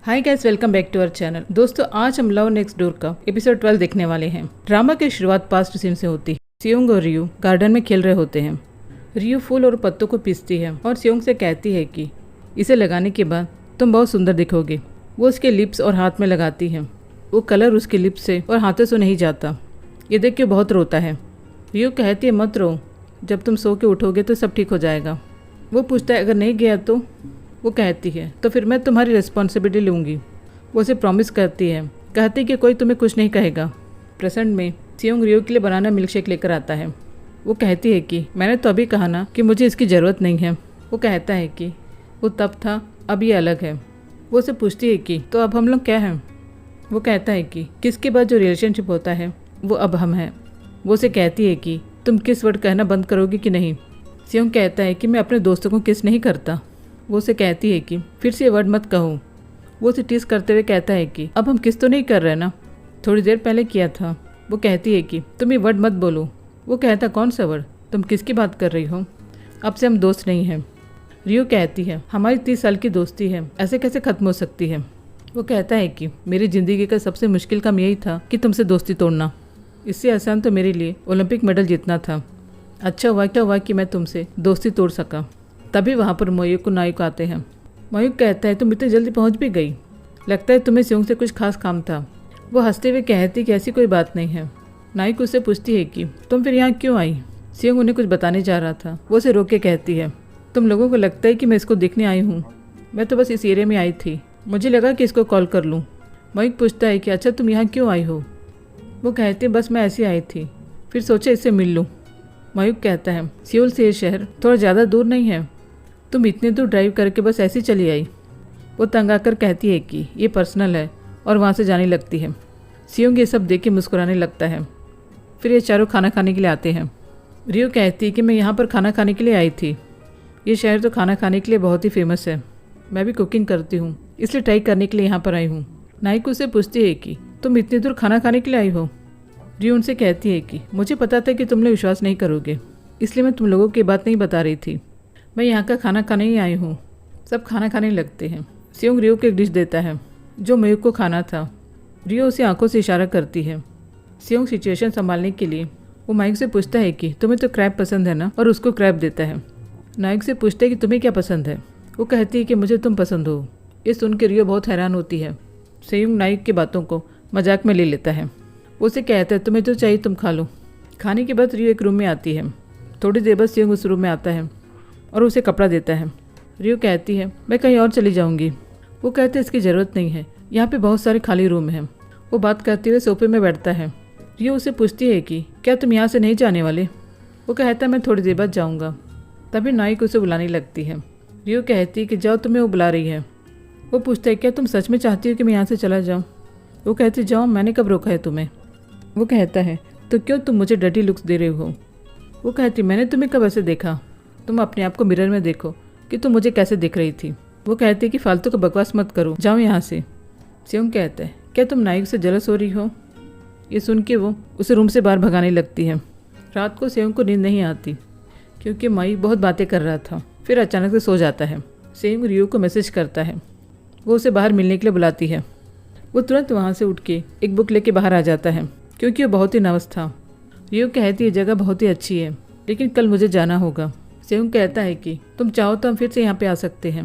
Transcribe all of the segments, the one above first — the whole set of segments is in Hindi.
Hi guys, welcome back to our channel. दोस्तों, आज हम लव नेक्स्ट डोर का एपिसोड 12 देखने वाले हैं। ड्रामा की शुरुआत पास्ट सीन से होती है। सियोंग और रियू गार्डन में खेल रहे होते हैं। रियू फूल और पत्तों को पीसती है और सियोंग से कहती है कि इसे लगाने के बाद तुम बहुत सुंदर दिखोगे। वो उसके लिप्स और हाथ में लगाती है। वो कलर उसके लिप्स से और हाथों से नहीं जाता। ये देख के बहुत रोता है। रियू कहती है मत रो, जब तुम सो के उठोगे तो सब ठीक हो जाएगा। वो पूछता है अगर नहीं गया तो? वो कहती है तो फिर मैं तुम्हारी रिस्पॉन्सिबिलिटी लूँगी। वो उसे प्रॉमिस करती है, कहती कि कोई तुम्हें कुछ नहीं कहेगा। प्रेजेंट में सियोंग रियो के लिए बनाना मिल्कशेक लेकर आता है। वो कहती है कि मैंने तो अभी कहा ना कि मुझे इसकी ज़रूरत नहीं है। वो कहता है कि वो तब था, अब ये अलग है। वो उसे पूछती है कि तो अब हम लोग क्या हैं? वो कहता है कि किसके बाद जो रिलेशनशिप होता है वो अब हम हैं। वो उसे कहती है कि तुम किस वर्ड कहना बंद करोगी कि नहीं? सियोंग कहता है कि मैं अपने दोस्तों को किस नहीं करता। वो उसे कहती है कि फिर से ये वर्ड मत कहो। वो उसे टीस करते हुए कहता है कि अब हम किस तो नहीं कर रहे ना, थोड़ी देर पहले किया था। वो कहती है कि तुम ये वर्ड मत बोलो। वो कहता कौन सा वर्ड? तुम किसकी बात कर रही हो? अब से हम दोस्त नहीं हैं। रियो कहती है हमारी 30 साल की दोस्ती है, ऐसे कैसे खत्म हो सकती है? वो कहता है कि मेरी ज़िंदगी का सबसे मुश्किल काम यही था कि तुमसे दोस्ती तोड़ना। इससे आसान तो मेरे लिए ओलंपिक मेडल जीतना था। अच्छा हुआ कि मैं तुमसे दोस्ती तोड़ सका। तभी वहाँ पर मयूक और नायक आते हैं। मयूक कहता है तुम इतनी जल्दी पहुँच भी गई, लगता है तुम्हें सियोंग से कुछ खास काम था। वो हंसते हुए कहती कि ऐसी कोई बात नहीं है। नायक उससे पूछती है कि तुम फिर यहाँ क्यों आई? सियोंग उन्हें कुछ बताने जा रहा था। वो उसे रोक के कहती है तुम लोगों को लगता है कि मैं इसको देखने आई हूँ? मैं तो बस इस एरिया में आई थी, मुझे लगा कि इसको कॉल कर लूँ। मयूक पूछता है कि अच्छा तुम यहाँ क्यों आई हो? वो कहती है बस मैं ऐसी आई थी, फिर सोचा इससे मिल लूँ। मयूक कहता है सियोल से ये शहर थोड़ा ज़्यादा दूर नहीं है, तुम इतने दूर ड्राइव करके बस ऐसी चली आई। वो तंग आकर कहती है कि ये पर्सनल है और वहाँ से जाने लगती है। सियोंग ये सब देख के मुस्कुराने लगता है। फिर ये चारों खाना खाने के लिए आते हैं। रियो कहती है कि मैं यहाँ पर खाना खाने के लिए आई थी। ये शहर तो खाना खाने के लिए बहुत ही फेमस है, मैं भी कुकिंग करती हूँ इसलिए ट्राई करने के लिए यहाँ पर आई हूँ। नायक उससे पूछती है कि तुम इतनी दूर खाना खाने के लिए आई हो? रियो उनसे कहती है कि मुझे पता था कि तुम लोग विश्वास नहीं करोगे, इसलिए मैं तुम लोगों की बात नहीं बता रही थी। मैं यहाँ का खाना खाने ही आई हूँ। सब खाना खाने लगते हैं। सियोंग रियो को एक डिश देता है जो मयूक को खाना था। रियो उसे आंखों से इशारा करती है। सियोंग सिचुएशन संभालने के लिए वो माइक से पूछता है कि तुम्हें तो क्रैब पसंद है ना, और उसको क्रैब देता है। नायक से पूछता है कि तुम्हें क्या पसंद है? वो कहती है कि मुझे तुम पसंद हो। ये सुन के रियो बहुत हैरान होती है। सियोंग नायक की बातों को मजाक में ले लेता है। वो उसे कहता है तुम्हें जो चाहिए तुम खा लो। खाने के बाद रियो एक रूम में आती है। थोड़ी देर बाद सियोंग उस रूम में आता है और उसे कपड़ा देता है। रियो कहती है मैं कहीं और चली जाऊंगी। वो कहते हैं इसकी ज़रूरत नहीं है, यहाँ पे बहुत सारे खाली रूम हैं। वो बात करते हुए सोफे में बैठता है। रियो उसे पूछती है कि क्या तुम यहाँ से नहीं जाने वाले? वो कहता है मैं थोड़ी देर बाद जाऊँगा। तभी नायक उसे बुलाने लगती है। रियो कहती है कि जाओ, तुम्हें वो बुला रही है। वो पूछता है क्या तुम सच में चाहती हो कि मैं यहाँ से चला जाऊँ? वो कहती जाओ, मैंने कब रोका है तुम्हें? वो कहता है तो क्यों तुम मुझे डर्टी लुक्स दे रहे हो? वो कहती मैंने तुम्हें कब ऐसे देखा? तुम अपने आप को मिरर में देखो कि तुम मुझे कैसे दिख रही थी। वो कहती है कि फालतू का बकवास मत करो, जाओ यहाँ से। सियोंग कहता है क्या तुम नायक से जलस हो रही हो? ये सुन के वो उसे रूम से बाहर भगाने लगती है। रात को सियोंग को नींद नहीं आती क्योंकि माई बहुत बातें कर रहा था। फिर अचानक से सो जाता है। सियोंग रियो को मैसेज करता है। वो उसे बाहर मिलने के लिए बुलाती है। वो तुरंत वहाँ से उठ के एक बुक लेके बाहर आ जाता है क्योंकि वो बहुत ही नर्वस था। रियो कहती है जगह बहुत ही अच्छी है लेकिन कल मुझे जाना होगा। सियोंग कहता है कि तुम चाहो तो हम फिर से यहाँ पे आ सकते हैं,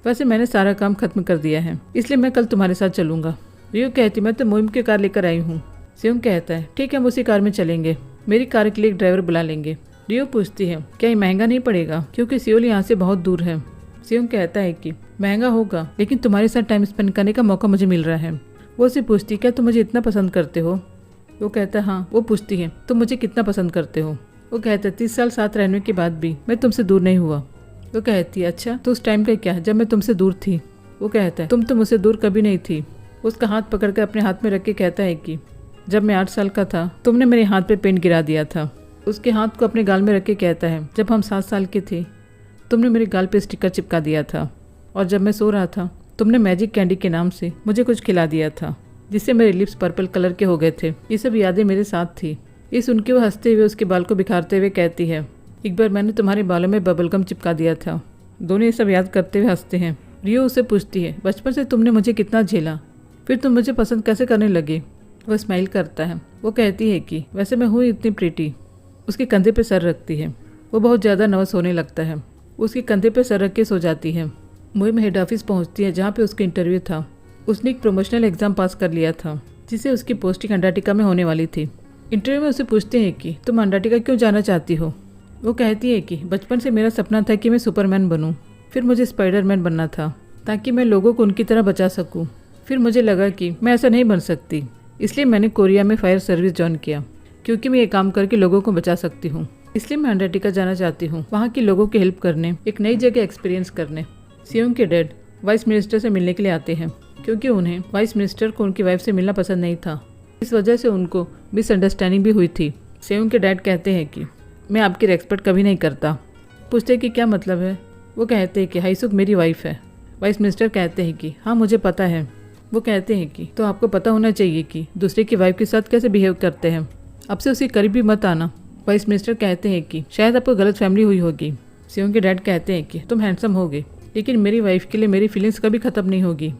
वैसे मैंने सारा काम खत्म कर दिया है इसलिए मैं कल तुम्हारे साथ चलूँगा। रियो कहती मैं तो मुहिम की कार लेकर आई हूँ। सियोंग कहता है ठीक है, हम उसी कार में चलेंगे, मेरी कार के लिए एक ड्राइवर बुला लेंगे। रियो पूछती है क्या ये महंगा नहीं पड़ेगा क्योंकि सियोल यहाँ से बहुत दूर है? सियोंग कहता है कि महंगा होगा लेकिन तुम्हारे साथ टाइम स्पेंड करने का मौका मुझे मिल रहा है। वो उसे पूछती क्या तुम मुझे इतना पसंद करते हो? वो कहता है हाँ। वो पूछती है तुम मुझे कितना पसंद करते हो? वो कहता है 30 साल साथ रहने के बाद भी मैं तुमसे दूर नहीं हुआ। वो कहती है अच्छा तो उस टाइम का क्या जब मैं तुमसे दूर थी? वो कहता है तुम तो मुझसे दूर कभी नहीं थी। उसका हाथ पकड़कर अपने हाथ में रख के कहता है कि जब मैं 8 साल का था तुमने मेरे हाथ पे पेंट गिरा दिया था। उसके हाथ को अपने गाल में रख के कहता है जब हम 7 साल के थे तुमने मेरे गाल पे स्टिकर चिपका दिया था, और जब मैं सो रहा था तुमने मैजिक कैंडी के नाम से मुझे कुछ खिला दिया था जिससे मेरे लिप्स पर्पल कलर के हो गए थे। ये सब यादें मेरे साथ थी। ये सुन के वो हंसते हुए उसके बाल को बिखारते हुए कहती है एक बार मैंने तुम्हारे बालों में बबलगम चिपका दिया था। दोनों ये सब याद करते हुए हंसते हैं। रियो उससे पूछती है, बचपन से तुमने मुझे कितना झेला, फिर तुम मुझे पसंद कैसे करने लगे। वह स्माइल करता है। वो कहती है कि वैसे मैं हूँ इतनी प्रीटी। उसके कंधे पे सर रखती है। वो बहुत ज़्यादा नर्वस होने लगता है। उसके कंधे पे सर रख के सो जाती है। मुहिम हेड ऑफिस पहुँचती है जहाँ पे उसका इंटरव्यू था। उसने एक प्रमोशनल एग्ज़ाम पास कर लिया था जिससे उसकी पोस्टिंग अंटार्कटिका में होने वाली थी। इंटरव्यू में उसे पूछते हैं कि तुम अंटार्कटिका क्यों जाना चाहती हो। वो कहती है कि बचपन से मेरा सपना था कि मैं सुपरमैन बनूं, फिर मुझे स्पाइडरमैन बनना था ताकि मैं लोगों को उनकी तरह बचा सकूं। फिर मुझे लगा कि मैं ऐसा नहीं बन सकती, इसलिए मैंने कोरिया में फायर सर्विस ज्वाइन किया क्योंकि मैं ये काम करके लोगों को बचा सकती हूँ। इसलिए मैं अंटार्कटिका जाना चाहती हूँ, वहाँ के लोगों की हेल्प करने, एक नई जगह एक्सपीरियंस करने। सियोंग के डैड वाइस मिनिस्टर से मिलने के लिए आते हैं क्योंकि उन्हें वाइस मिनिस्टर को उनकी वाइफ से मिलना पसंद नहीं था। इस वजह से उनको मिसअंडरस्टैंडिंग भी हुई थी। सियोंग के डैड कहते हैं कि मैं आपकी रेस्पेक्ट कभी नहीं करता। पूछते कि क्या मतलब है। वो कहते हैं कि हाईसुक मेरी वाइफ है। वाइस मिनिस्टर कहते हैं कि हाँ मुझे पता है। वो कहते हैं कि तो आपको पता होना चाहिए कि दूसरे की वाइफ के साथ कैसे बिहेव करते हैं, अब से उसके करीब भी मत आना। वाइस मिनिस्टर कहते हैं कि शायद आपको गलत फैमिली हुई होगी। सियोंग के डैड कहते हैं कि तुम हैंडसम होगे, लेकिन मेरी वाइफ के लिए मेरी फीलिंग्स कभी ख़त्म नहीं होगी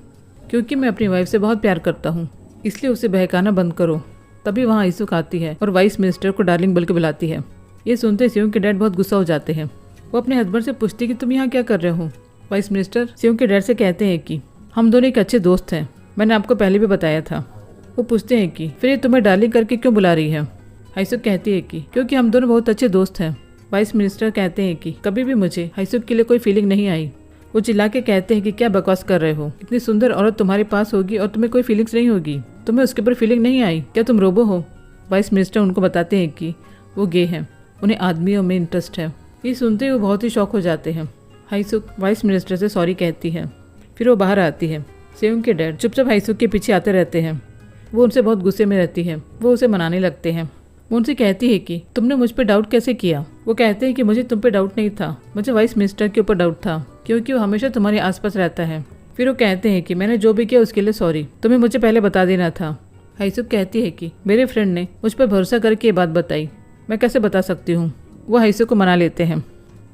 क्योंकि मैं अपनी वाइफ से बहुत प्यार करता हूँ, इसलिए उसे बहकाना बंद करो। तभी वहाँ हाईसुक आती है और वाइस मिनिस्टर को डार्लिंग बोल के बुलाती है। ये सुनते सियोंग के डैड बहुत गुस्सा हो जाते हैं। वो अपने हस्बैंड से पूछती कि तुम यहाँ क्या कर रहे हो। वाइस मिनिस्टर सियोंग के डैड से कहते हैं कि हम दोनों एक अच्छे दोस्त हैं, मैंने आपको पहले भी बताया था। वो पूछते हैं कि फिर ये तुम्हें डार्लिंग करके क्यों बुला रही है। हाईसुक कहती है कि क्योंकि हम दोनों बहुत अच्छे दोस्त हैं। वाइस मिनिस्टर कहते हैं कि कभी भी मुझे हाईसुक के लिए कोई फीलिंग नहीं आई। वो चिल्ला के कहते हैं कि क्या बकवास कर रहे हो, इतनी सुंदर औरत तुम्हारे पास होगी और तुम्हें कोई फीलिंग्स नहीं होगी, तुम्हें उसके ऊपर फीलिंग नहीं आई, क्या तुम रोबो हो। वाइस मिनिस्टर उनको बताते हैं कि वो गे हैं, उन्हें आदमियों में इंटरेस्ट है। ये सुनते ही वो बहुत ही शॉक हो जाते हैं। हाईसुक वाइस मिनिस्टर से सॉरी कहती है, फिर वो बाहर आती है। सियोंग के डैड चुपचाप हाईसुक के पीछे आते रहते हैं। वो उनसे बहुत गुस्से में रहती है। वो उसे मनाने लगते हैं। वो उनसे कहती है कि तुमने मुझ पर डाउट कैसे किया। वो कहते हैं कि मुझे तुम पे डाउट नहीं था, मुझे वाइस मिनिस्टर के ऊपर डाउट था क्योंकि वो हमेशा तुम्हारे आसपास रहता है। फिर वो कहते हैं कि मैंने जो भी किया उसके लिए सॉरी, तुम्हें मुझे पहले बता देना था। हाईसुक कहती है कि मेरे फ्रेंड ने मुझ पर भरोसा करके ये बात बताई, मैं कैसे बता सकती हूँ। वो हाईसुक को मना लेते हैं।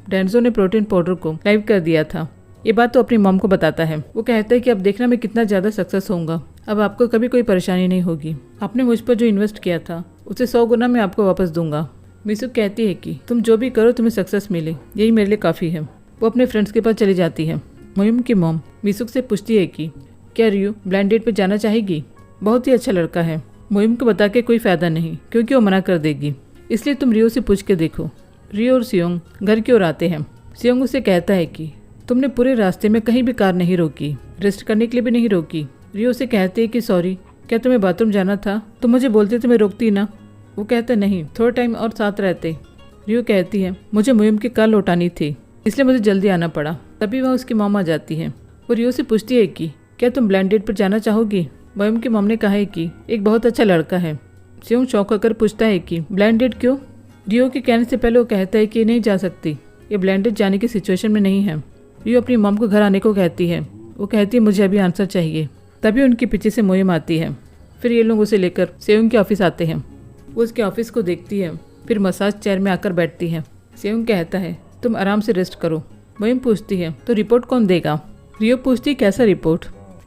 डेंजो ने प्रोटीन पाउडर को लाइव कर दिया था, ये बात तो अपनी मॉम को बताता है। वो कहता है कि अब देखना मैं कितना ज़्यादा सक्सेस होऊंगा, अब आपको कभी कोई परेशानी नहीं होगी। आपने मुझ पर जो इन्वेस्ट किया था उसे 100 गुना मैं आपको वापस दूंगा। मिसुक कहती है कि तुम जो भी करो तुम्हें सक्सेस मिले, यही मेरे लिए काफ़ी है। वो अपने फ्रेंड्स के पास चली जाती है। मुहिम की मॉम मिसुक से पूछती है कि क्या रियो ब्लाइंड डेट पर जाना चाहेगी। बहुत ही अच्छा लड़का है। मुहिम को बता के कोई फ़ायदा नहीं क्योंकि वो मना कर देगी, इसलिए तुम रियो से पूछ के देखो। रियो और सियोंग घर की ओर आते हैं। सियोंग उसे कहता है कि तुमने पूरे रास्ते में कहीं भी कार नहीं रोकी, रेस्ट करने के लिए भी नहीं रोकी। रियो से कहते हैं कि सॉरी, क्या तुम्हें बाथरूम जाना था, तुम मुझे बोलते तो मैं रोकती ना। वो कहता नहीं, थोड़ा टाइम और साथ रहते। रियो कहती है मुझे मुहिम की कार लौटानी थी, इसलिए मुझे जल्दी आना पड़ा। तभी वह उसकी मॉम आ जाती है। वो रियो से पूछती है कि क्या तुम ब्लाइंड डेट पर जाना चाहोगी। मुहिम की मॉम ने कहा है कि एक बहुत अच्छा लड़का है। सियोंग शौक होकर पूछता है कि ब्लाइंड डेट क्यों। रियो के कहने से पहले वो कहता है कि नहीं जा सकती, ये ब्लाइंड डेट जाने की सिचुएशन में नहीं है। रियो अपनी मॉम को घर आने को कहती है। वो कहती है मुझे अभी आंसर चाहिए। तभी उनके पीछे से मुहिम आती है। फिर ये लोग उसे लेकर सियोंग के ऑफिस आते हैं। वो उसके ऑफिस को देखती है, फिर मसाज चेयर में आकर बैठती है। सियोंग कहता है तुम आराम से रेस्ट करो। मुहिम पूछती है तो रिपोर्ट कौन देगा। रियो पूछती है कैसा रिपोर्ट।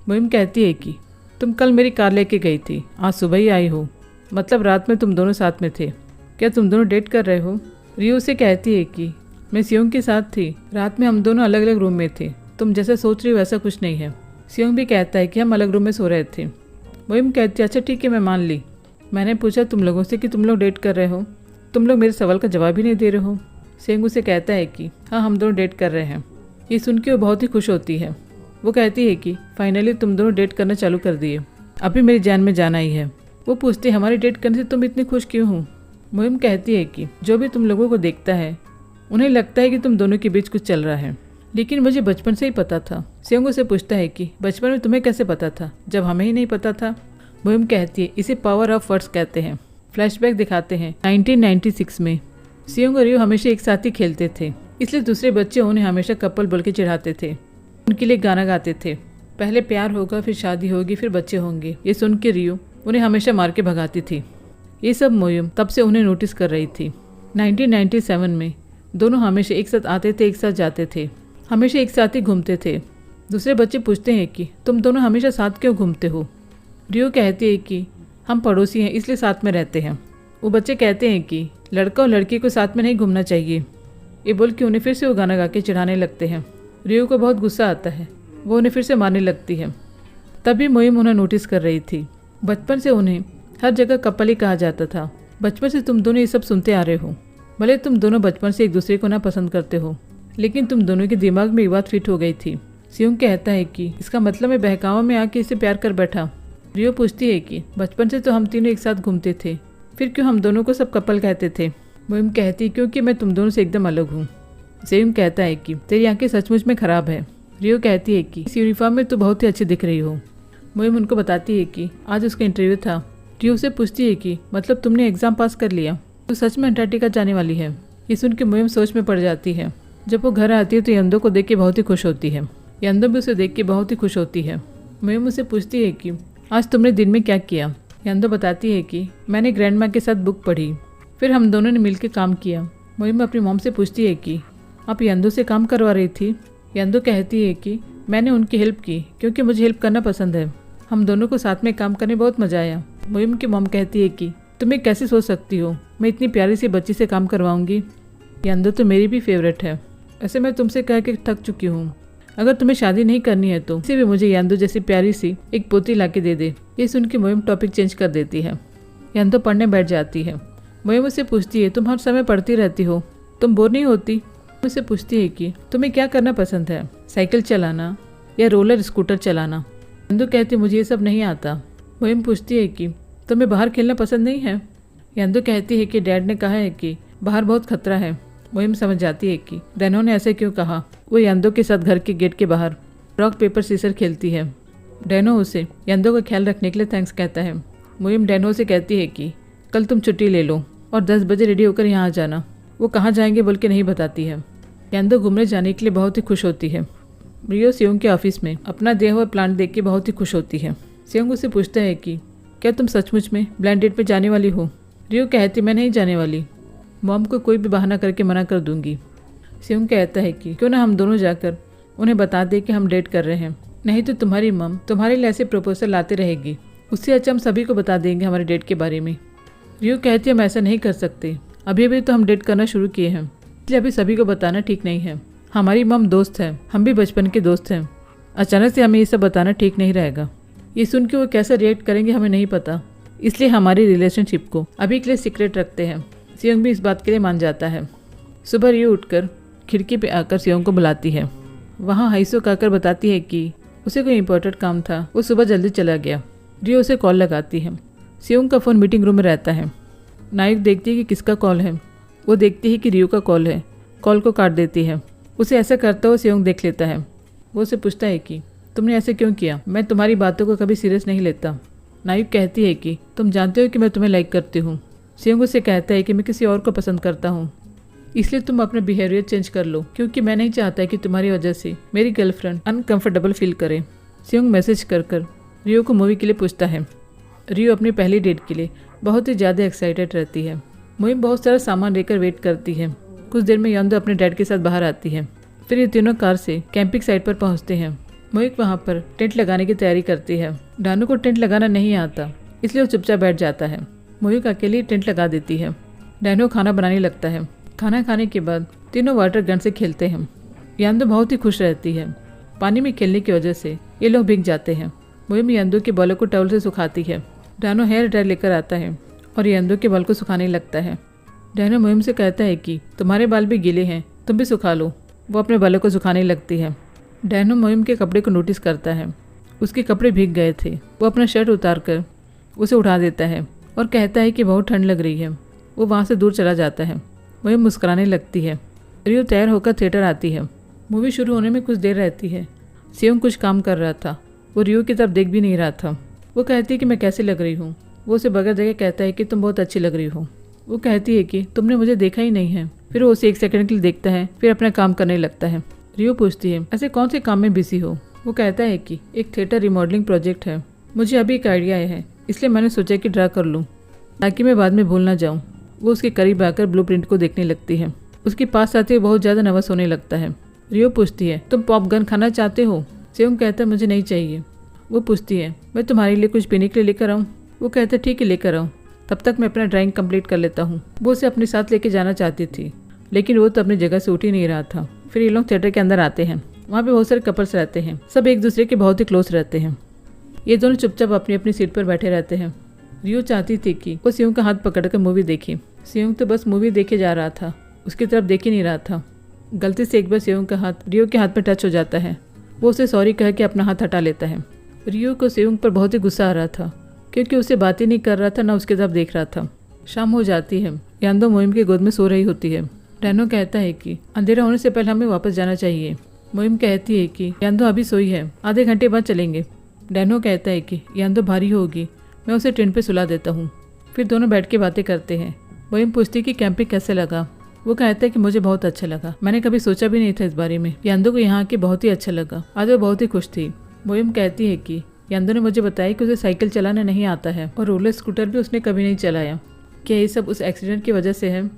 मुहिम कहती है कि तुम कल मेरी कार लेके गई थी, आज सुबह ही आई हो, मतलब रात में तुम दोनों साथ में थे। क्या तुम दोनों डेट कर रहे हो। रियो से कहती है कि मैं सियोंग के साथ थी, रात में हम दोनों अलग अलग रूम में थे, तुम जैसा सोच रही हो वैसा कुछ नहीं है। सियोंग भी कहता है कि हम अलग रूम में सो रहे थे। मुहिम कहती है अच्छा ठीक है मैं मान ली। मैंने पूछा तुम लोगों से कि तुम लोग डेट कर रहे हो, तुम लोग मेरे सवाल का जवाब ही नहीं दे रहे हो। सियोंग उसे कहता है कि हाँ हम दोनों डेट कर रहे हैं। ये सुन के वो बहुत ही खुश होती है। वो कहती है कि फाइनली तुम दोनों डेट करना चालू कर दिए, अभी मेरी जान में जाना ही है। वो पूछते हमारी डेट करने से तुम इतनी खुश क्यों हो। मुहिम कहती है कि जो भी तुम लोगों को देखता है उन्हें लगता है कि तुम दोनों के बीच कुछ चल रहा है, लेकिन मुझे बचपन से ही पता था। सियोंग उसे पूछता है कि बचपन में तुम्हें कैसे पता था जब हमें ही नहीं पता था। मुहिम कहती है इसे पावर ऑफ वर्ड्स कहते हैं। फ्लैशबैक दिखाते हैं 1996 में। सियोंग और रियो हमेशा एक साथ ही खेलते थे, इसलिए दूसरे बच्चे उन्हें हमेशा कपल बोल के चिढ़ाते थे। उनके लिए गाना गाते थे, पहले प्यार होगा फिर शादी होगी फिर बच्चे होंगे। ये सुन के रियो उन्हें हमेशा मार के भगाती थी। ये सब मुहिम तब से उन्हें नोटिस कर रही थी। 1997 में दोनों हमेशा एक साथ आते थे, एक साथ जाते थे, हमेशा एक साथ ही घूमते थे। दूसरे बच्चे पूछते हैं कि तुम दोनों हमेशा साथ क्यों घूमते हो। रियो कहती है कि हम पड़ोसी हैं इसलिए साथ में रहते हैं। वो बच्चे कहते हैं कि लड़का और लड़की को साथ में नहीं घूमना चाहिए। ये बोल के उन्हें फिर से वो गाना गा के चिढ़ाने लगते हैं। रियो को बहुत गुस्सा आता है, वो उन्हें फिर से मारने लगती है। तभी मोइम उन्हें नोटिस कर रही थी। बचपन से उन्हें हर जगह कपल ही कहा जाता था। बचपन से तुम दोनों ये सब सुनते आ रहे हो। भले तुम दोनों बचपन से एक दूसरे को ना पसंद करते हो, लेकिन तुम दोनों के दिमाग में ये बात फिट हो गई थी। सियोंग कहता है कि इसका मतलब मैं बहकावा में आके इसे प्यार कर बैठा। रियो पूछती है कि बचपन से तो हम तीनों एक साथ घूमते थे, फिर क्यों हम दोनों को सब कपल कहते थे। मोइम कहती है क्योंकि मैं तुम दोनों से एकदम अलग हूँ। सियोंग कहता है कि तेरी आंखें सचमुच में खराब है। रियो कहती है कि इस यूनिफॉर्म में तो बहुत ही अच्छी दिख रही हो। मोइम उनको बताती है कि आज उसका इंटरव्यू था। रियो से पूछती है कि मतलब तुमने एग्जाम पास कर लिया, तो सच में अंटार्कटिका जाने वाली है। ये सुन के मोइम सोच में पड़ जाती है। जब वो घर आती है तो यंदो को देख के बहुत ही खुश होती है। यंदो भी उसे देख के बहुत ही खुश होती है। मोइम उसे पूछती है कि आज तुमने दिन में क्या किया। यंदो बताती है कि मैंने ग्रैंड माँ के साथ बुक पढ़ी, फिर हम दोनों ने मिलकर काम किया। मोइम अपनी मॉम से पूछती है कि आप यंदो से काम करवा रही थी। यंदो कहती है कि मैंने उनकी हेल्प की क्योंकि मुझे हेल्प करना पसंद है। हम दोनों को साथ में काम करने बहुत मजा आया। मोइम की मॉम कहती है कि तुम्हें कैसे सोच सकती हो, मैं इतनी प्यारी सी बच्ची से काम करवाऊंगी। यंदो तो मेरी भी फेवरेट है। ऐसे मैं तुमसे कह के थक चुकी हूँ। अगर तुम्हें शादी नहीं करनी है तो इसे भी मुझे यंदो जैसी प्यारी सी एक पोती ला के दे दे। ये सुन के मोइम टॉपिक चेंज कर देती है। यंदो पढ़ने बैठ जाती है। मोइम उससे पूछती है तुम हर समय पढ़ती रहती हो, तुम बोर नहीं होती। उससे पूछती है कि तुम्हें क्या करना पसंद है, साइकिल चलाना या रोलर स्कूटर चलाना। यंदो कहती मुझे ये सब नहीं आता। मोइम पूछती है कि तुम्हें बाहर खेलना पसंद नहीं है। यंदो कहती है कि डैड ने कहा है कि बाहर बहुत खतरा है। मोइम समझ जाती है कि डैनो ने ऐसे क्यों कहा। वो यंदो के साथ घर के गेट के बाहर रॉक पेपर सीजर खेलती है। डैनो उसे यंदो का ख्याल रखने के लिए थैंक्स कहता है। मोइम डैनो से कहती है कि कल तुम छुट्टी ले लो और 10 बजे रेडी होकर यहाँ आ जाना। वो कहाँ जाएंगे बोल के नहीं बताती है। यंदो घूमने जाने के लिए बहुत ही खुश होती है। रियो सियोंग के ऑफिस में अपना दिया हुआ प्लान देख के बहुत ही खुश होती है। सियोंग उससे पूछता है कि क्या तुम सचमुच में ब्लाइंड डेट पे जाने वाली हो। रियो कहती मैं नहीं जाने वाली, मॉम को कोई भी बहाना करके मना कर दूंगी। सियोंग कहता है कि क्यों ना हम दोनों जाकर उन्हें बता दें कि हम डेट कर रहे हैं, नहीं तो तुम्हारी मॉम तुम्हारे लिए ऐसे प्रपोजल लाते रहेगी। उससे अच्छा हम सभी को बता देंगे हमारे डेट के बारे में। रियो कहती है हम ऐसा नहीं कर सकते, अभी अभी तो हम डेट करना शुरू किए हैं, इसलिए अभी सभी को बताना ठीक नहीं है। हमारी मॉम दोस्त है, हम भी बचपन के दोस्त हैं, अचानक से हमें ये सब बताना ठीक नहीं रहेगा। ये सुन के वो कैसे रिएक्ट करेंगे हमें नहीं पता, इसलिए हमारी रिलेशनशिप को अभी के लिए सीक्रेट रखते हैं। सियोंग भी इस बात के लिए मान जाता है। सुबह रियो उठकर खिड़की पे आकर सियोंग को बुलाती है। वहाँ हाइसो आकर बताती है कि उसे कोई इंपॉर्टेंट काम था, वो सुबह जल्दी चला गया। रियो उसे कॉल लगाती है। सियोंग का फ़ोन मीटिंग रूम में रहता है। नाइक देखती है कि किसका कॉल है। वो देखती है कि रियो का कॉल है, कॉल को काट देती है। उसे ऐसा करता हुआ सियोंग देख लेता है। वो उसे पूछता है कि तुमने ऐसे क्यों किया, मैं तुम्हारी बातों को कभी सीरियस नहीं लेता। नाइक कहती है कि तुम जानते हो कि मैं तुम्हें लाइक करती हूँ। सियोंग उससे कहता है कि मैं किसी और को पसंद करता हूँ, इसलिए तुम अपना बिहेवियर चेंज कर लो, क्योंकि मैं नहीं चाहता कि तुम्हारी वजह से मेरी गर्लफ्रेंड अनकंफर्टेबल फील करे। सियोंग मैसेज कर रियो को मूवी के लिए पूछता है। रियो अपनी पहली डेट के लिए बहुत ही ज़्यादा एक्साइटेड रहती है। मोइम बहुत सारा सामान लेकर वेट करती है। कुछ देर में यंदो अपने डैड के साथ बाहर आती है। फिर ये तीनों कार से कैंपिंग साइट पर पहुंचते हैं। मोइम वहाँ पर टेंट लगाने की तैयारी करती है। डानू को टेंट लगाना नहीं आता, इसलिए वो चुपचाप बैठ जाता है। मोइम अकेले टेंट लगा देती है। डैनो खाना बनाने लगता है। खाना खाने के बाद तीनों वाटर गन से खेलते हैं। यंदो बहुत ही खुश रहती है। पानी में खेलने की वजह से ये लोग भीग जाते हैं। मोइम यंदो के बालों को टॉवल से सुखाती है। डानो हेयर ड्रायर लेकर आता है और यंदो के बाल को सुखाने लगता है। डानो मोइम से कहता है कि तुम्हारे बाल भी गीले हैं, तुम भी सुखा लो। वो अपने बालों को सुखाने लगती है। डानो मोइम के कपड़े को नोटिस करता है। उसके कपड़े भीग गए थे। वो अपना शर्ट उतार कर उसे उठा देता है और कहता है कि बहुत ठंड लग रही है। वो वहाँ से दूर चला जाता है। मोइम मुस्कुराने लगती है। रियो तैयार होकर थिएटर आती है। मूवी शुरू होने में कुछ देर रहती है। सियोंग कुछ काम कर रहा था। वो रियो की तरफ देख भी नहीं रहा था। वो कहती है कि मैं कैसी लग रही हूँ। वो उसे बगैर देखे कहता है कि तुम बहुत अच्छी लग रही हो। वो कहती है कि तुमने मुझे देखा ही नहीं है। फिर वो उसे 1 सेकंड के लिए देखता है, फिर अपना काम करने लगता है। रियो पूछती है ऐसे कौन से काम में बिजी हो। वो कहता है कि एक थिएटर रिमॉडलिंग प्रोजेक्ट है, मुझे अभी एक आइडिया है, इसलिए मैंने सोचा कि ड्रा कर लूँ ताकि मैं बाद में भूल ना जाऊँ। वो उसके करीब आकर ब्लूप्रिंट को देखने लगती है। उसके पास आते हुए बहुत ज़्यादा नर्वस होने लगता है। रियो पूछती है तुम पॉप गन खाना चाहते हो। सेयोंग कहता है मुझे नहीं चाहिए। वो पूछती है मैं तुम्हारे लिए कुछ पीने के लिए लेकर आऊँ। वो कहता है ठीक है लेकर आओ, तब तक मैं अपना ड्राइंग कंप्लीट कर लेता हूँ। वो उसे अपने साथ लेके जाना चाहती थी, लेकिन वो तो अपनी जगह से उठ ही नहीं रहा था। फिर ये लोग थिएटर के अंदर आते हैं। वहाँ पे बहुत सारे कपल्स रहते हैं, सब एक दूसरे के बहुत ही क्लोज रहते हैं। ये दोनों चुपचाप अपनी अपनी सीट पर बैठे रहते हैं। रियो चाहती थी कि वो सेयोंग का हाथ पकड़कर मूवी देखे। सेयोंग तो बस मूवी देखे जा रहा था, उसकी तरफ देख ही नहीं रहा था। गलती से एक बार सेयोंग का हाथ रियो के हाथ में टच हो जाता है। वो उसे सॉरी कह के अपना हाथ हटा लेता है। रियो को सेयोंग पर बहुत ही गुस्सा आ रहा था, क्योंकि उसे बात ही नहीं कर रहा था, ना उसकी तरफ देख रहा था। शाम हो जाती है। यांदो मोइम की गोद में सो रही होती है। डैनो कहता है कि अंधेरा होने से पहले हमें वापस जाना चाहिए। मोइम कहती है कि यांदो अभी सोई है, आधे घंटे बाद चलेंगे। डैनो कहता है कि यांदो भारी होगी, मैं उसे ट्रेन पे सुला देता हूँ। फिर दोनों बैठ के बातें करते हैं। मोइम पूछती कि कैंपिंग कैसे लगा। वो कहता है कि मुझे बहुत अच्छा लगा, मैंने कभी सोचा भी नहीं था इस बारे में। यांदो को यहाँ आके बहुत ही अच्छा लगा, आज वो बहुत ही खुश थी। मोइम कहती है कि यांदो ने मुझे बताया कि उसे साइकिल चलाना नहीं आता है और रोलर स्कूटर भी उसने कभी नहीं चलाया। क्या ये सब उस एक्सीडेंट की वजह से है?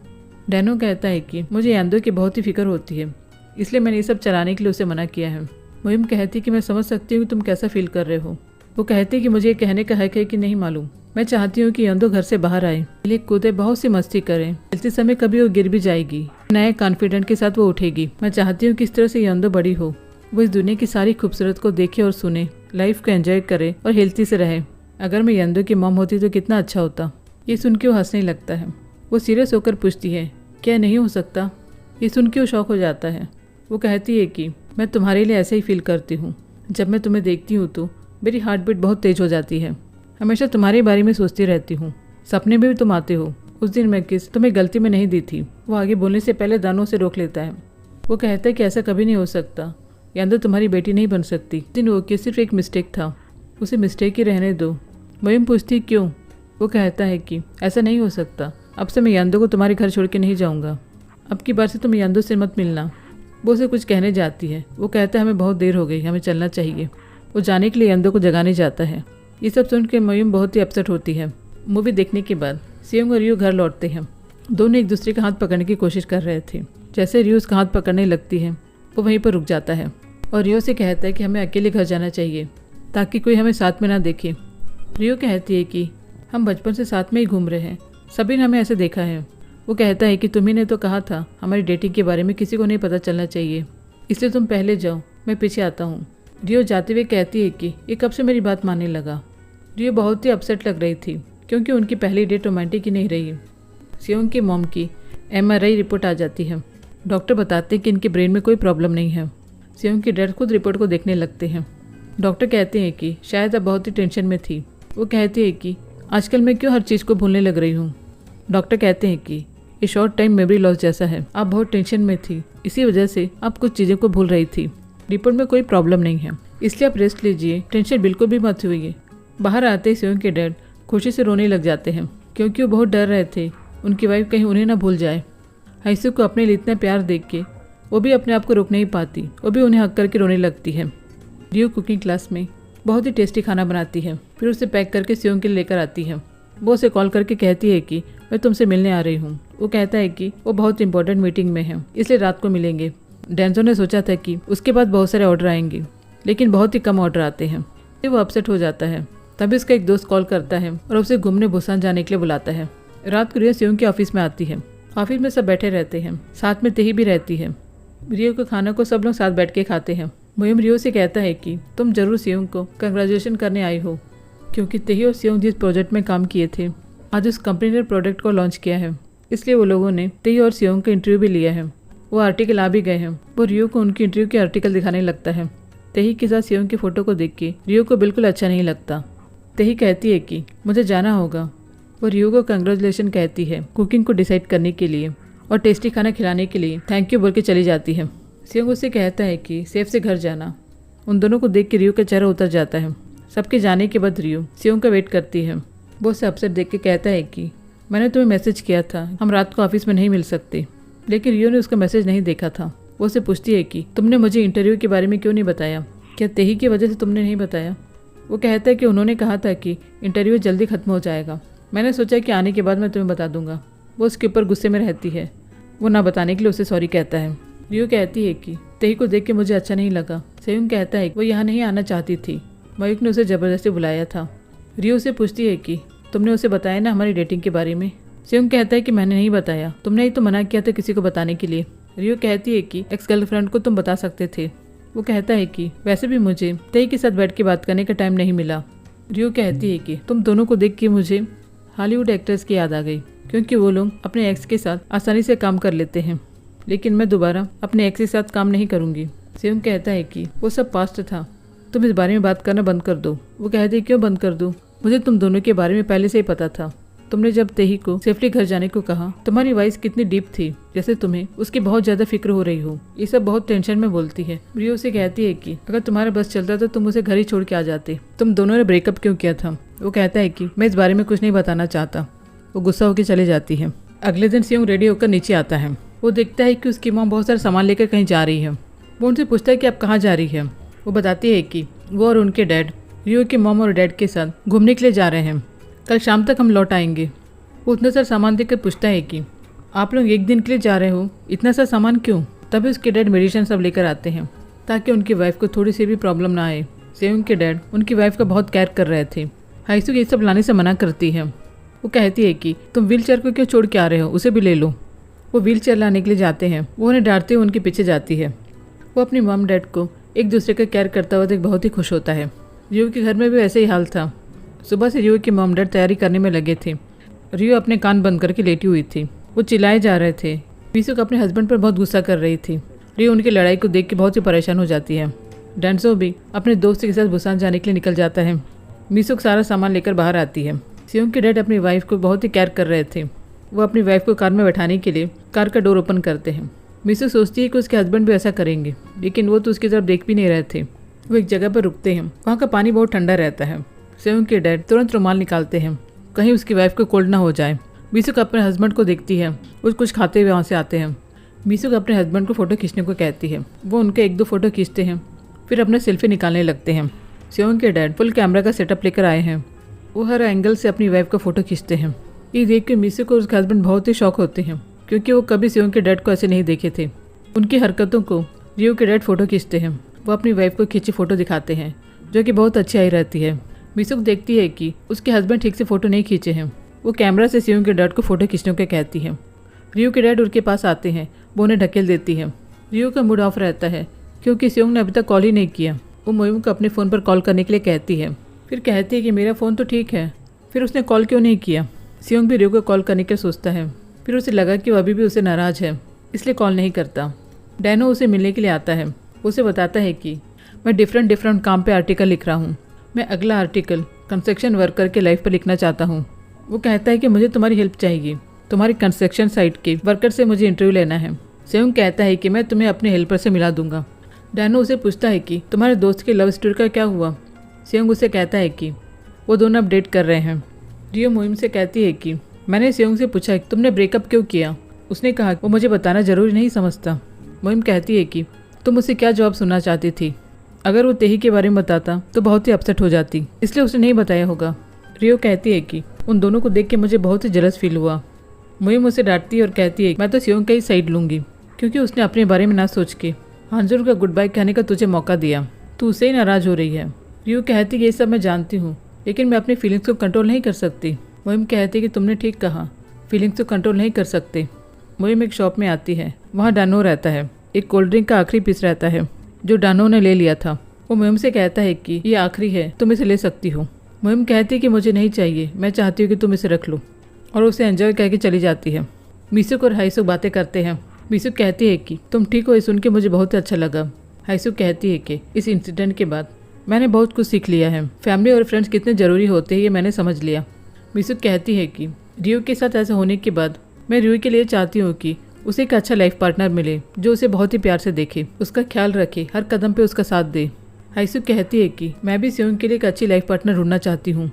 डैनो कहता है कि मुझे यांदो की बहुत ही फिक्र होती है, इसलिए मैंने ये सब चलाने के लिए उसे मना किया है। मोइम कहती है कि मैं समझ सकती हूँ कि तुम कैसा फील कर रहे हो। वो कहती है कि मुझे ये कहने का हक है कि नहीं मालूम। मैं चाहती हूँ कि यांदो घर से बाहर आए, लिए कूदे, बहुत सी मस्ती करे। चलते समय कभी वो गिर भी जाएगी, नए कॉन्फिडेंट के साथ वो उठेगी। मैं चाहती हूँ कि इस तरह से यांदो बड़ी हो, वो इस दुनिया की सारी खूबसूरत को देखे और सुने, लाइफ को एंजॉय करे और हेल्थी से रहे। अगर मैं यांदो की मॉम होती तो कितना अच्छा होता। ये सुन के वो हंसने लगता है। वो सीरियस होकर पूछती है क्या नहीं हो सकता? ये सुन के वो शौक हो जाता है। वो कहती है कि मैं तुम्हारे लिए ऐसे ही फील करती हूँ। जब मैं तुम्हें देखती हूँ तो मेरी हार्ट बीट बहुत तेज हो जाती है। हमेशा तुम्हारे बारे में सोचती रहती हूँ, सपने में भी तुम आते हो। उस दिन मैं किस तुम्हें गलती में नहीं दी थी। वो आगे बोलने से पहले दानों से रोक लेता है। वो कहता है कि ऐसा कभी नहीं हो सकता, यांदो तुम्हारी बेटी नहीं बन सकती। दिन वो कि सिर्फ एक मिस्टेक था, उसे मिस्टेक ही रहने दो। मोइम पूछती क्यों? वो कहता है कि ऐसा नहीं हो सकता, अब से मैं यांदो को तुम्हारे घर छोड़ के नहीं जाऊँगा। अब की बार से तुम यांदो से मत मिलना। वो उसे कुछ कहने जाती है। वो कहता है हमें बहुत देर हो गई, हमें चलना चाहिए। वो जाने के लिए यांदो को जगाने जाता है। ये सब सुन के मोइम बहुत ही अपसेट होती है। मूवी देखने के बाद सेयोंग और रियो घर लौटते हैं। दोनों एक दूसरे का हाथ पकड़ने की कोशिश कर रहे थे। जैसे रियो उसका हाथ पकड़ने लगती है, वो वहीं पर रुक जाता है और रियो से कहता है कि हमें अकेले घर जाना चाहिए ताकि कोई हमें साथ में ना देखे। रियो कहती है कि हम बचपन से साथ में ही घूम रहे हैं, सभी ने हमें ऐसे देखा है। वो कहता है कि तुम्ही ने तो कहा था हमारी डेटिंग के बारे में किसी को नहीं पता चलना चाहिए, इसलिए तुम पहले जाओ, मैं पीछे आता हूँ। रियो जाते हुए कहती है कि ये कब से मेरी बात मानने लगा। रियो बहुत ही अपसेट लग रही थी, क्योंकि उनकी पहली डेट रोमांटिक ही नहीं रही। सेयोंग की मॉम की MRI रिपोर्ट आ जाती है। डॉक्टर बताते हैं कि इनके ब्रेन में कोई प्रॉब्लम नहीं है। सेयोंग की डैड खुद रिपोर्ट को देखने लगते हैं। डॉक्टर कहते हैं कि शायद अब बहुत ही टेंशन में थी। वो कहती है कि आजकल मैं क्यों हर चीज़ को भूलने लग रही हूँ। डॉक्टर कहते हैं कि ये शॉर्ट टाइम मेमोरी लॉस जैसा है, आप बहुत टेंशन में थी, इसी वजह से आप कुछ चीज़ों को भूल रही थी। रिपोर्ट में कोई प्रॉब्लम नहीं है, इसलिए आप रेस्ट लीजिए, टेंशन बिल्कुल भी मत हुई। बाहर आते ही सेयोंग के डैड खुशी से रोने लग जाते हैं, क्योंकि वो बहुत डर रहे थे उनकी वाइफ कहीं उन्हें ना भूल जाए। हाइसू को अपने लिए इतना प्यार देख के वो भी अपने आप को रोक नहीं पाती, वो भी उन्हें हक करके रोने लगती है। रियो कुकिंग क्लास में बहुत ही टेस्टी खाना बनाती है, फिर उसे पैक करके सेयोंग के लिए लेकर आती है। वो उसे कॉल करके कहती है कि मैं तुमसे मिलने आ रही हूँ। वो कहता है कि वो बहुत इंपॉर्टेंट मीटिंग में है, इसलिए रात को मिलेंगे। डेंजो ने सोचा था कि उसके बाद बहुत सारे ऑर्डर आएंगे, लेकिन बहुत ही कम ऑर्डर आते हैं। वो अपसेट हो जाता है। तभी उसका एक दोस्त कॉल करता है और उसे घूमने बुसान जाने के लिए बुलाता है। रात को रियो सेयोंग के ऑफिस में आती है। ऑफिस में सब बैठे रहते हैं, साथ में तेही भी रहती है। रियो के खाना को सब लोग साथ बैठ के खाते हैं। मोइम रियो से कहता है कि तुम जरूर सेयोंग को कंग्रेचुलेशन करने आई हो, क्योंकि तेही और सेयोंग जिस प्रोजेक्ट में काम किए थे, आज उस कंपनी ने प्रोडक्ट को लॉन्च किया है, इसलिए वो लोगों ने तेही और सेयोंग का इंटरव्यू भी लिया है। वो आर्टिकल आ भी गए हैं। वो रियो को उनकी इंटरव्यू के आर्टिकल दिखाने लगता है। तेही के साथ सेयोंग की फोटो को देख के रियो को बिल्कुल अच्छा नहीं लगता। तेही कहती है कि मुझे जाना होगा। वो रियो को कंग्रेचुलेशन कहती है कुकिंग को डिसाइड करने के लिए और टेस्टी खाना खिलाने के लिए थैंक यू बोल के चली जाती है। सेयोंग उससे कहता है कि सेफ से घर जाना। उन दोनों को देख के रियो का चेहरा उतर जाता है। सबके जाने के बाद रियो सेयोंग का वेट करती है। वो उसे अपसेट देख के कहता है कि मैंने तुम्हें मैसेज किया था, हम रात को ऑफिस में नहीं मिल सकते, लेकिन रियो ने उसका मैसेज नहीं देखा था। वो उसे पूछती है कि तुमने मुझे इंटरव्यू के बारे में क्यों नहीं बताया, क्या तेही की वजह से तुमने नहीं बताया? वो कहता है कि उन्होंने कहा था कि इंटरव्यू जल्दी खत्म हो जाएगा, मैंने सोचा कि आने के बाद मैं तुम्हें बता दूंगा। वो उसके ऊपर गुस्से में रहती है। वो ना बताने के लिए उसे सॉरी कहता है। रियो कहती है कि तेही को देख के मुझे अच्छा नहीं लगा। सेयुंग कहता है वो यहाँ नहीं आना चाहती थी, मयूक ने उसे ज़बरदस्ती बुलाया था। रियो से पूछती है कि तुमने उसे बताया ना हमारी डेटिंग के बारे में। सेयुंग कहता है कि मैंने नहीं बताया, तुमने ही तो मना किया था किसी को बताने के लिए। रियो कहती है कि एक्स गर्लफ्रेंड को तुम बता सकते थे। वो कहता है कि वैसे भी मुझे तेई के साथ बैठ के बात करने का टाइम नहीं मिला। रियो कहती है कि तुम दोनों को देख के मुझे हॉलीवुड एक्टर्स की याद आ गई, क्योंकि वो लोग अपने एक्स के साथ आसानी से काम कर लेते हैं, लेकिन मैं दोबारा अपने एक्स के साथ काम नहीं करूँगी। सेयुंग कहता है कि वो सब पास्ट था, तुम इस बारे में बात करना बंद कर दो। वो कहती है क्यों बंद कर दूँ, मुझे तुम दोनों के बारे में पहले से ही पता था। तुमने जब तेही को सेफली घर जाने को कहा, तुम्हारी वॉइस कितनी डीप थी, जैसे तुम्हें उसकी बहुत ज्यादा फिक्र हो रही हो। ये सब बहुत टेंशन में बोलती है। रियो से कहती है कि अगर तुम्हारा बस चलता तो तुम उसे घर ही छोड़ के आ जाते। तुम दोनों ने ब्रेकअप क्यों किया था? वो कहता है कि मैं इस बारे में कुछ नहीं बताना चाहता। वो गुस्सा होकर चले जाती है। अगले दिन सेयुंग रेडी होकर नीचे आता है। वो देखता है कि उसकी माँ बहुत सारा सामान लेकर कहीं जा रही है। वो उनसे पूछता है कि आप कहाँ जा रही है। वो बताती है कि वो और उनके डैड रियो के मॉम और डैड के साथ घूमने के लिए जा रहे हैं, कल शाम तक हम लौट आएंगे। वो उतना सारा सामान देखकर पूछता है कि आप लोग एक दिन के लिए जा रहे हो, इतना सारा सामान क्यों? तभी उसके डैड मेडिसिन सब लेकर आते हैं ताकि उनकी वाइफ को थोड़ी सी भी प्रॉब्लम ना आए। सेयुंग के डैड उनकी वाइफ का बहुत केयर कर रहे थे। हाईसुक ये सब लाने से मना करती है। वो कहती है कि तुम व्हील चेयर को क्यों छोड़ के आ रहे हो, उसे भी ले लो। वो व्हील चेयर लाने के लिए जाते हैं। वो उन्हें डांटते हुए उनके पीछे जाती है। वो अपनी मॉम डैड को एक दूसरे का केयर करता हुआ देख बहुत ही खुश होता है। रियो के घर में भी ऐसे ही हाल था। सुबह से रियो की मॉम डैड तैयारी करने में लगे थे। रियो अपने कान बंद करके लेटी हुई थी। वो चिल्लाए जा रहे थे। मिसुक अपने हस्बैंड पर बहुत गुस्सा कर रही थी। रियो उनकी लड़ाई को देख के बहुत ही परेशान हो जाती है। डेंसो भी अपने दोस्त के साथ बुसान जाने के लिए निकल जाता है। मिसुक सारा सामान लेकर बाहर आती है। सेयुंग के डैड अपनी वाइफ को बहुत ही केयर कर रहे थे। वो अपनी वाइफ को कार में बैठाने के लिए कार का डोर ओपन करते हैं। मिसुक सोचती है कि उसके हस्बैंड भी ऐसा करेंगे, लेकिन वो तो उसकी तरफ देख भी नहीं रहे थे। वो एक जगह पर रुकते हैं। वहाँ का पानी बहुत ठंडा रहता है। सेयुंग के डैड तुरंत रुमाल निकालते हैं, कहीं उसकी वाइफ को कोल्ड ना हो जाए। मिसुक अपने हस्बैंड को देखती है। वो कुछ खाते हुए वहाँ से आते हैं। मिसुक अपने हस्बैंड को फ़ोटो खींचने को कहती है। वो उनके एक दो फ़ोटो खींचते हैं, फिर अपने सेल्फी निकालने लगते हैं। सेयुंग के डैड फुल कैमरा का सेटअप लेकर आए हैं। वो हर एंगल से अपनी वाइफ का फ़ोटो खींचते हैं। ये देख के मिसुक और उसके हस्बैंड बहुत ही शौक होते हैं, क्योंकि वो कभी सेयुंग के डैड को ऐसे नहीं देखे थे। उनकी हरकतों को रियो के डैड फ़ोटो खींचते हैं। वो अपनी वाइफ को खींची फ़ोटो दिखाते हैं, जो कि बहुत अच्छी आई रहती है। मिसुक देखती है कि उसके हस्बैंड ठीक से फ़ोटो नहीं खींचे हैं। वो कैमरा से सेयुंग के डैड को फ़ोटो खींचने को कहती है। रियो के डैड उनके पास आते हैं। वो उन्हें ढकेल देती है। रियो का मूड ऑफ रहता है, क्योंकि सेयुंग ने अभी तक कॉल ही नहीं किया। वो मोयुंग को अपने फ़ोन पर कॉल करने के लिए कहती है। फिर कहती है कि मेरा फ़ोन तो ठीक है, फिर उसने कॉल क्यों नहीं किया? सेयुंग भी रियो को कॉल करने के सोचता है। फिर उसे लगा कि वो अभी भी उसे नाराज़ है, इसलिए कॉल नहीं करता। डैनो उसे मिलने के लिए आता है। उसे बताता है कि मैं डिफरेंट काम पे आर्टिकल लिख रहा हूँ। मैं अगला आर्टिकल कंस्ट्रक्शन वर्कर के लाइफ पर लिखना चाहता हूँ। वो कहता है कि मुझे तुम्हारी हेल्प चाहिए, तुम्हारी कंस्ट्रक्शन साइट के वर्कर से मुझे इंटरव्यू लेना है। सेयुंग कहता है कि मैं तुम्हें अपने हेल्पर से मिला दूंगा। डैनो उसे पूछता है कि तुम्हारे दोस्त की लव स्टोरी का क्या हुआ? सेयुंग उसे कहता है कि वो दोनों अब डेट कर रहे हैं। रियो मोइम से कहती है कि मैंने सेयुंग से पूछा कि तुमने ब्रेकअप क्यों किया। उसने कहा वो मुझे बताना जरूरी नहीं समझता। मोइम कहती है कि तुम मुझसे क्या जवाब सुनना चाहती थी? अगर वो तेही के बारे में बताता तो बहुत ही अपसेट हो जाती, इसलिए उसने नहीं बताया होगा। रियो कहती है कि उन दोनों को देख के मुझे बहुत ही जलस फील हुआ। मोइम उसे डांटती है और कहती है मैं तो सेयुंग का ही साइड लूंगी, क्योंकि उसने अपने बारे में ना सोच के हांजुर का गुड बाय कहने का तुझे मौका दिया। तू उससे ही नाराज हो रही है। रियो कहती है ये सब मैं जानती हूँ, लेकिन मैं अपनी फीलिंग्स को कंट्रोल नहीं कर सकती। मोइम कहती है कि तुमने ठीक कहा, फीलिंग्स को कंट्रोल नहीं कर सकते। मोइम एक शॉप में आती है। वहाँ डानो रहता है। एक कोल्ड ड्रिंक का आखिरी पीस रहता है जो डानो ने ले लिया था। वो मोइम से कहता है कि ये आखिरी है, तुम इसे ले सकती हो। मोइम कहती है कि मुझे नहीं चाहिए, मैं चाहती हूँ कि तुम इसे रख लो, और उसे एंजॉय करके चली जाती है। मिसुक और हाईसुक बातें करते हैं। मिसुक कहती है कि तुम ठीक हो, ये सुन के मुझे बहुत ही अच्छा लगा। हाईसुक कहती है कि इस इंसिडेंट के बाद मैंने बहुत कुछ सीख लिया है। फैमिली और फ्रेंड्स कितने ज़रूरी होते हैं ये मैंने समझ लिया। मिसुक कहती है कि रियो के साथ ऐसा होने के बाद मैं रियो के लिए चाहती हूँ कि उसे एक अच्छा लाइफ पार्टनर मिले, जो उसे बहुत ही प्यार से देखे, उसका ख्याल रखे, हर कदम पे उसका साथ दे। हाईसुक कहती है कि मैं भी सेयुंग के लिए एक अच्छी लाइफ पार्टनर ढूंढना चाहती हूँ,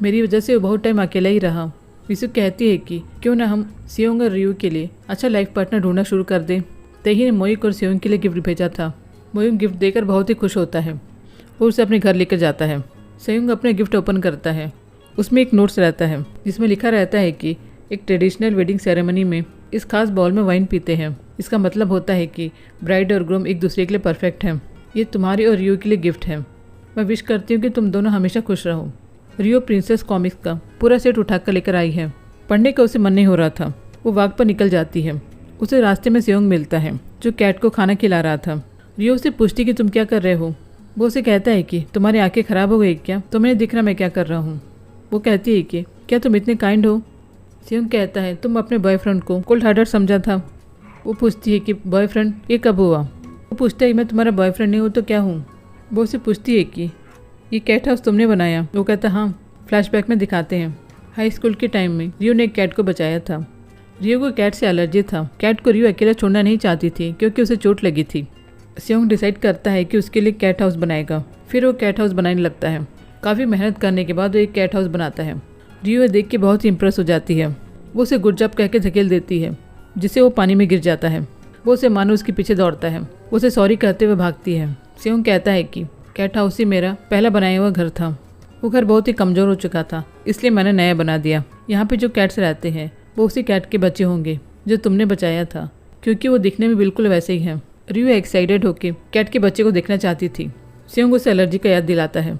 मेरी वजह से वो बहुत टाइम अकेला ही रहा। मिसुक कहती है कि क्यों ना हम सेयुंग और रियो के लिए अच्छा लाइफ पार्टनर ढूंढना शुरू कर दें। तेही ने मोइक और सेयुंग के लिए गिफ्ट भेजा था। मोइक गिफ्ट देकर बहुत ही खुश होता है और उसे अपने घर लेकर जाता है। सेयुंग अपने गिफ्ट ओपन करता है। उसमें एक नोट्स रहता है जिसमें लिखा रहता है कि एक ट्रेडिशनल वेडिंग सेरेमनी में इस खास बाउल में वाइन पीते हैं। इसका मतलब होता है कि ब्राइड और ग्रूम एक दूसरे के लिए परफेक्ट हैं। ये तुम्हारी और रियो के लिए गिफ्ट है। मैं विश करती हूँ कि तुम दोनों हमेशा खुश रहो। रियो प्रिंसेस कॉमिक्स का पूरा सेट उठाकर लेकर आई है। पढ़ने का उसे मन नहीं हो रहा था। वो वॉक पर निकल जाती है। उसे रास्ते में सेयोंग मिलता है जो कैट को खाना खिला रहा था। रियो उसे पूछती कि तुम क्या कर रहे हो। वो उसे कहता है कि तुम्हारी आंखें खराब हो गई क्या, तुम्हें दिख रहा मैं क्या कर रहा हूँ। वो कहती है कि क्या तुम इतने काइंड हो। सेयोंग कहता है तुम अपने बॉयफ्रेंड को कोल्ड हार्टेड समझा था। वो पूछती है कि बॉयफ्रेंड ये कब हुआ। वो पूछता है मैं तुम्हारा बॉयफ्रेंड नहीं हूँ तो क्या हूँ। वो उसे पूछती है कि ये कैट हाउस तुमने बनाया। वो कहता हाँ। फ्लैशबैक में दिखाते हैं हाई स्कूल के टाइम में रियो ने एक कैट को बचाया था। रियो को कैट से एलर्जी था। कैट को रियो अकेला छोड़ना नहीं चाहती थी क्योंकि उसे चोट लगी थी। सेयोंग डिसाइड करता है कि उसके लिए कैट हाउस बनाएगा। फिर वो कैट हाउस बनाने लगता है। काफ़ी मेहनत करने के बाद वो एक कैट हाउस बनाता है। रियो देख के बहुत ही इंप्रेस हो जाती है। वो उसे गुड जॉब कह के धकेल देती है जिससे वो पानी में गिर जाता है। वो उसे मानो उसके पीछे दौड़ता है। वो उसे सॉरी कहते हुए भागती है। सेयोंग कहता है कि कैट हाउस ही मेरा पहला बनाया हुआ घर था। वो घर बहुत ही कमज़ोर हो चुका था इसलिए मैंने नया बना दिया। यहाँ पे जो कैट्स रहते हैं वो उसी कैट के बच्चे होंगे जो तुमने बचाया था क्योंकि वो दिखने में बिल्कुल वैसे ही हैं। रियो एक्साइटेड होकर कैट के बच्चे को देखना चाहती थी। सेयोंग उसे एलर्जी का याद दिलाता है।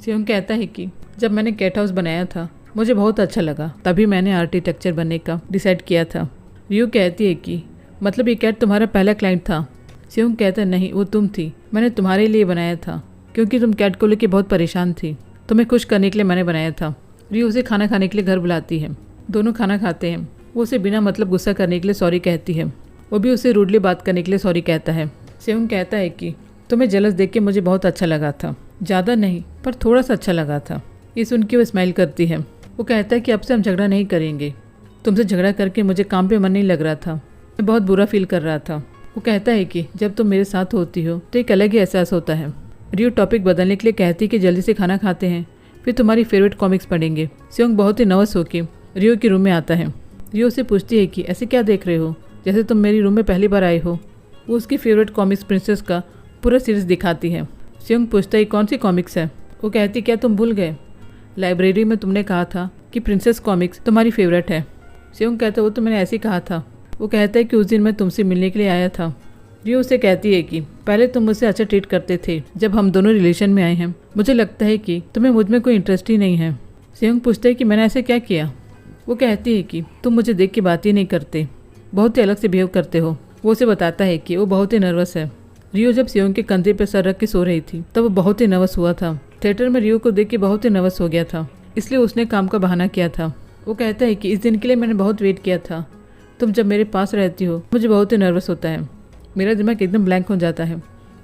सेयोंग कहता है कि जब मैंने कैट हाउस बनाया था मुझे बहुत अच्छा लगा, तभी मैंने आर्किटेक्चर बनने का डिसाइड किया था। रियो कहती है कि मतलब ये कैट तुम्हारा पहला क्लाइंट था। सेयोंग कहता है नहीं, वो तुम थी। मैंने तुम्हारे लिए बनाया था क्योंकि तुम कैट को लेकर बहुत परेशान थी। तुम्हें खुश करने के लिए मैंने बनाया था। रियो उसे खाना खाने के लिए घर बुलाती है। दोनों खाना खाते हैं। वो उसे बिना मतलब गुस्सा करने के लिए सॉरी कहती है। वो भी उसे रूडली बात करने के लिए सॉरी कहता है। सेयोंग कहता है कि तुम्हें जलस देख के मुझे बहुत अच्छा लगा था। ज़्यादा नहीं पर थोड़ा सा अच्छा लगा था। ये सुन के वो स्माइल करती है। वो कहता है कि अब से हम झगड़ा नहीं करेंगे। तुमसे झगड़ा करके मुझे काम पे मन नहीं लग रहा था। मैं बहुत बुरा फील कर रहा था। वो कहता है कि जब तुम मेरे साथ होती हो तो एक अलग ही एहसास होता है। रियो टॉपिक बदलने के लिए कहती है कि जल्दी से खाना खाते हैं फिर तुम्हारी फेवरेट कॉमिक्स पढ़ेंगे। सेयोंग बहुत ही नर्वस होकर रियो के रूम में आता है। रियो से पूछती है कि ऐसे क्या देख रहे हो, जैसे तुम मेरी रूम में पहली बार आए हो। वो उसकी फेवरेट कॉमिक्स प्रिंसेस का पूरा सीरीज दिखाती है। सेयोंग पूछता है कौन सी कॉमिक्स है। वो कहती क्या तुम भूल गए, लाइब्रेरी में तुमने कहा था कि प्रिंसेस कॉमिक्स तुम्हारी फेवरेट है। सेयोंग कहता है वो तो मैंने ऐसे ही कहा था। वो कहता है कि उस दिन मैं तुमसे मिलने के लिए आया था। रियो उसे कहती है कि पहले तुम मुझसे अच्छा ट्रीट करते थे, जब हम दोनों रिलेशन में आए हैं मुझे लगता है कि तुम्हें मुझ में कोई इंटरेस्ट ही नहीं है। सेयोंग पूछता है कि मैंने ऐसे क्या किया। वो कहती है कि तुम मुझे देख के बात ही नहीं करते, बहुत ही अलग से बिहेव करते हो। वो उसे बताता है कि वो बहुत ही नर्वस है। रियो जब सेयोंग के कंधे पर सर रख के सो रही थी तब वो बहुत ही नर्वस हुआ था। थिएटर में रियो को देख के बहुत ही नर्वस हो गया था, इसलिए उसने काम का बहाना किया था। वो कहता है कि इस दिन के लिए मैंने बहुत वेट किया था। तुम जब मेरे पास रहती हो मुझे बहुत ही नर्वस होता है। मेरा दिमाग एकदम ब्लैंक हो जाता है,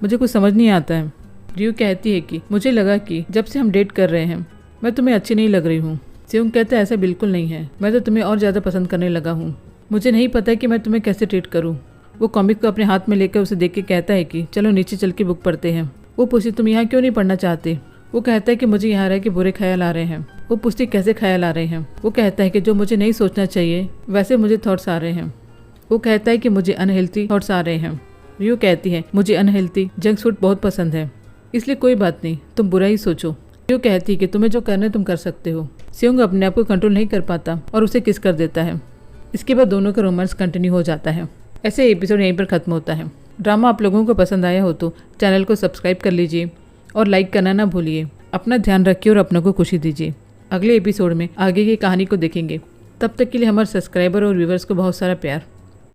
मुझे कुछ समझ नहीं आता है। रियो कहती है कि मुझे लगा कि जब से हम डेट कर रहे हैं मैं तुम्हें अच्छी नहीं लग रही हूँ। सेयोंग कहता है ऐसा बिल्कुल नहीं है, मैं तो तुम्हें और ज़्यादा पसंद करने लगा हूँ। मुझे नहीं पता कि मैं तुम्हें कैसे ट्रीट करूँ। वो कॉमिक को अपने हाथ में लेकर उसे देख के कहता है कि चलो नीचे चल के बुक पढ़ते हैं। वो पूछती तुम यहाँ क्यों नहीं पढ़ना चाहते। वो कहता है कि मुझे यहाँ रह के बुरे ख्याल आ रहे हैं। वो पूछती कैसे ख्याल आ रहे हैं। वो कहता है कि जो मुझे नहीं सोचना चाहिए वैसे मुझे थॉट्स आ रहे हैं। वो कहता है कि मुझे अनहेल्थी थॉट्स आ रहे हैं। रियो कहती है मुझे अनहेल्थी जंक फूड बहुत पसंद है, इसलिए कोई बात नहीं, तुम बुरा ही सोचो। रियो कहती है कि तुम्हें जो करना है तुम कर सकते हो। सेयोंग अपने आप को कंट्रोल नहीं कर पाता और उसे किस कर देता है। इसके बाद दोनों का रोमांस कंटिन्यू हो जाता है। ऐसे एपिसोड यहीं पर खत्म होता है। ड्रामा आप लोगों को पसंद आया हो तो चैनल को सब्सक्राइब कर लीजिए और लाइक करना ना भूलिए। अपना ध्यान रखिए और अपनों को खुशी दीजिए। अगले एपिसोड में आगे की कहानी को देखेंगे। तब तक के लिए हमारे सब्सक्राइबर और व्यूवर्स को बहुत सारा प्यार।